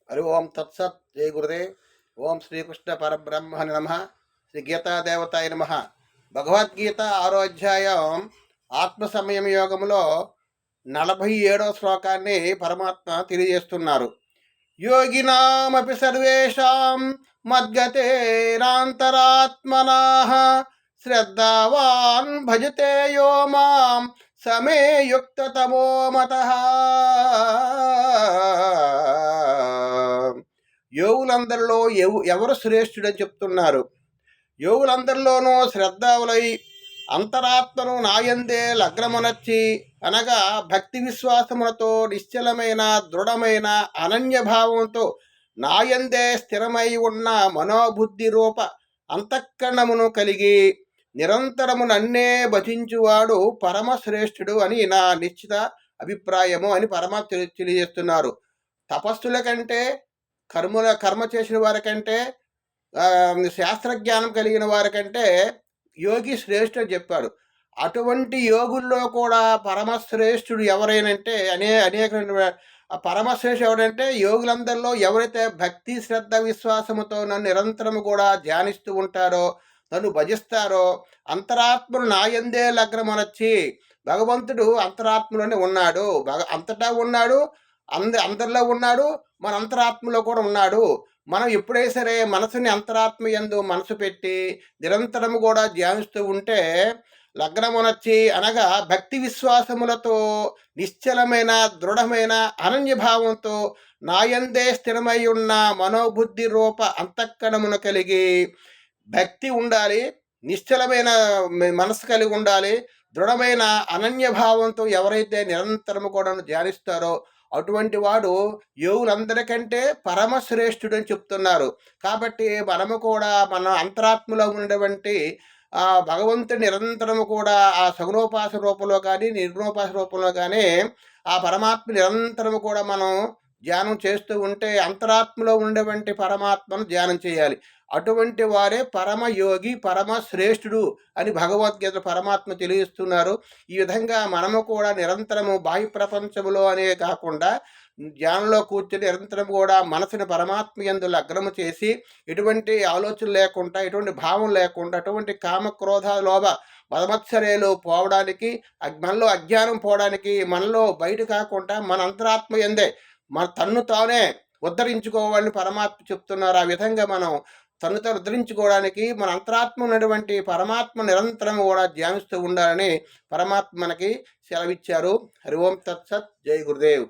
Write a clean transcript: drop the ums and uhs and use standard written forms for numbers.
హరి ఓం తత్సత్. జై గురుదేవ్. ఓం శ్రీకృష్ణ పరబ్రహ్మణి నమ. శ్రీ గీతాదేవతాయ నమ. భగవద్గీత 6వ అధ్యాయం ఆత్మ సంయమ యోగములో 47వ శ్లోకాన్ని పరమాత్మ తెలియజేస్తున్నారు. యోగినామపి సర్వేషాం మద్గతేరాంతరాత్మనాః శ్రద్ధావాన్ భజతే యో మాం సమే యుక్తతమో మతః. యోగులందరిలో ఎవరు శ్రేష్ఠుడని చెప్తున్నారు. యోగులందరిలోనూ శ్రద్ధావులై అంతరాత్మను నాయందే లగ్నమునర్చి అనగా భక్తి విశ్వాసములతో నిశ్చలమైన దృఢమైన అనన్యభావంతో నాయందే స్థిరమై ఉన్న మనోబుద్ధి రూప అంతఃకరణమును కలిగి నిరంతరము నన్నే భజించువాడు పరమశ్రేష్ఠుడు అని నా నిశ్చిత అభిప్రాయము అని పరమాత్మ తెలియజేస్తున్నారు. తపస్సుల కంటే కర్మ చేసిన వారికంటే శాస్త్రజ్ఞానం కలిగిన వారికంటే యోగి శ్రేష్ఠుడు చెప్పాడు. అటువంటి యోగుల్లో కూడా పరమశ్రేష్ఠుడు ఎవరైనంటే అనేక పరమశ్రేష్ఠుడు ఎవరంటే యోగులందరిలో ఎవరైతే భక్తి శ్రద్ధ విశ్వాసముతో నన్ను నిరంతరము కూడా ధ్యానిస్తూ ఉంటారో, నన్ను భజిస్తారో, అంతరాత్మను నాయందే లగ్నమనొచ్చి భగవంతుడు అంతరాత్మలోనే ఉన్నాడు, అంతటా ఉన్నాడు, అందరిలో ఉన్నాడు, మన అంతరాత్మలో కూడా ఉన్నాడు. మనం ఎప్పుడైనా సరే మనసుని అంతరాత్మ యందు మనసు పెట్టి నిరంతరము కూడా ధ్యానిస్తూ ఉంటే లగ్నమునొచ్చి అనగా భక్తి విశ్వాసములతో నిశ్చలమైన దృఢమైన అనన్యభావంతో నాయందే స్థిరమై ఉన్న మనోబుద్ధి రూప అంతఃకరణమును కలిగి భక్తి ఉండాలి, నిశ్చలమైన మనసు కలిగి ఉండాలి, దృఢమైన అనన్యభావంతో ఎవరైతే నిరంతరము కూడా ధ్యానిస్తారో అటువంటి వాడు యోగులందరికంటే పరమశ్రేష్ఠుడని చెప్తున్నారు. కాబట్టి మనము కూడా మన అంతరాత్మలో ఉన్నటువంటి భగవంతుడి నిరంతరము కూడా ఆ సగుణోపాస రూపంలో కానీ నిర్గుణోపాస రూపంలో కానీ ఆ పరమాత్మ నిరంతరము కూడా మనం ధ్యానం చేస్తూ ఉంటే అంతరాత్మలో ఉండేటువంటి పరమాత్మను ధ్యానం చేయాలి. అటువంటి వారే పరమయోగి పరమశ్రేష్ఠుడు అని భగవద్గీత పరమాత్మ తెలియజేస్తున్నారు. ఈ విధంగా మనము కూడా నిరంతరము బాహ్య ప్రపంచములో అనే కాకుండా ధ్యానంలో కూర్చొని నిరంతరం కూడా మనసుని పరమాత్మ యందు లగ్నము చేసి ఎటువంటి ఆలోచన లేకుండా, ఎటువంటి భావం లేకుండా, అటువంటి కామక్రోధ లోభ మదమత్సరేలు పోవడానికి, మనలో అజ్ఞానం పోవడానికి, మనలో బయట కాకుండా మన అంతరాత్మ యందే మన తన్ను తానే ఉద్ధరించుకోవాలని పరమాత్మ చెప్తున్నారు. ఆ విధంగా మనం తను ఉద్ధరించుకోవడానికి మన అంతరాత్మ ఉన్నటువంటి పరమాత్మ నిరంతరం కూడా ధ్యానిస్తూ ఉండాలని పరమాత్మ మనకి సెలవిచ్చారు. హరి ఓం తత్సత్. జై గురుదేవ్.